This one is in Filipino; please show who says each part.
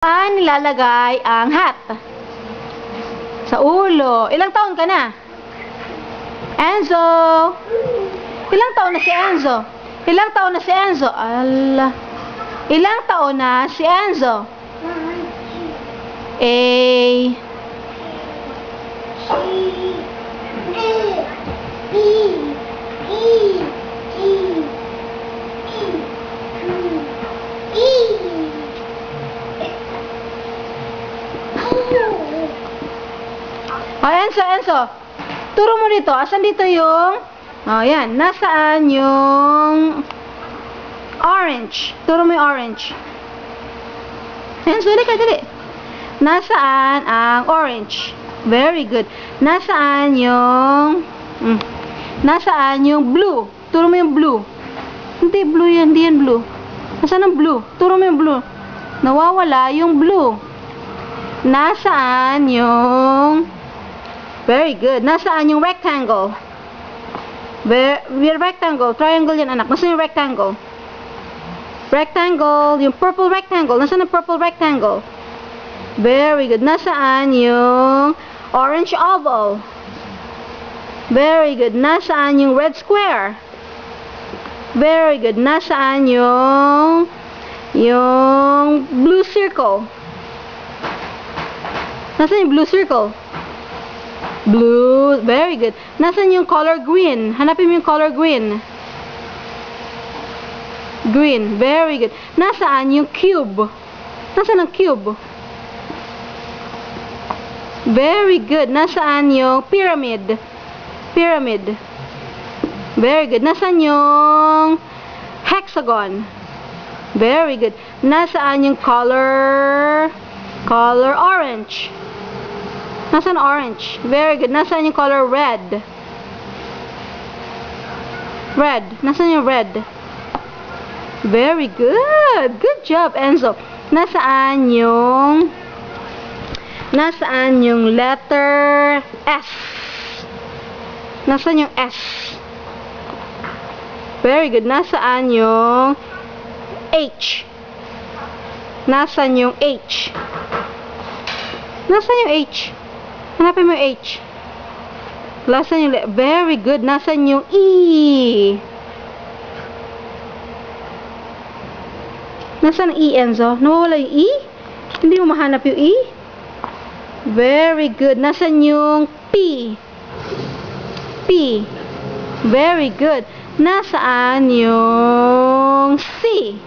Speaker 1: Saan nilalagay ang hat? Sa ulo. Ilang taon ka na? Enzo! Ilang taon na si Enzo? Ilang taon na si Enzo? Ala. Ilang taon na si Enzo? A. Oh, Enzo. Turo mo dito. Asan dito yung... Oh, yan. Nasaan yung... orange? Turo mo yung orange. Enzo, dali. Nasaan ang orange? Very good. Nasaan yung... Nasaan yung blue? Turo mo yung blue. Hindi blue yan. Hindi yan blue. Nasaan ang blue? Turo mo yung blue. Nawawala yung blue. Nasaan yung... Very good. Nasaan yung rectangle? Rectangle. Triangle yan, anak. Nasaan yung rectangle? Rectangle. Yung purple rectangle. Nasaan yung purple rectangle? Very good. Nasaan yung orange oval? Very good. Nasaan yung red square? Very good. Nasaan yung blue circle? Nasaan yung blue circle? Blue. Very good. Nasaan yung color green? Hanapin mo yung color green. Green. Very good. Nasaan yung cube? Nasaan ang cube? Very good. Nasaan yung pyramid? Pyramid. Very good. Nasaan yung hexagon? Very good. Nasaan yung color orange? Nasaan orange? Very good. Nasaan yung color red? Red. Nasaan yung red? Very good. Good job, Enzo. Nasaan yung letter S? Nasaan yung S? Very good. Nasaan yung H? Nasaan yung H? Nasaan yung H? Hanapin mo yung H. Nasaan yung very good. Nasaan yung E? Nasaan ang E, Enzo? Nawawala yung E? Hindi mo mahanap yung E? Very good. Nasaan yung P? P. Very good. Nasaan yung C?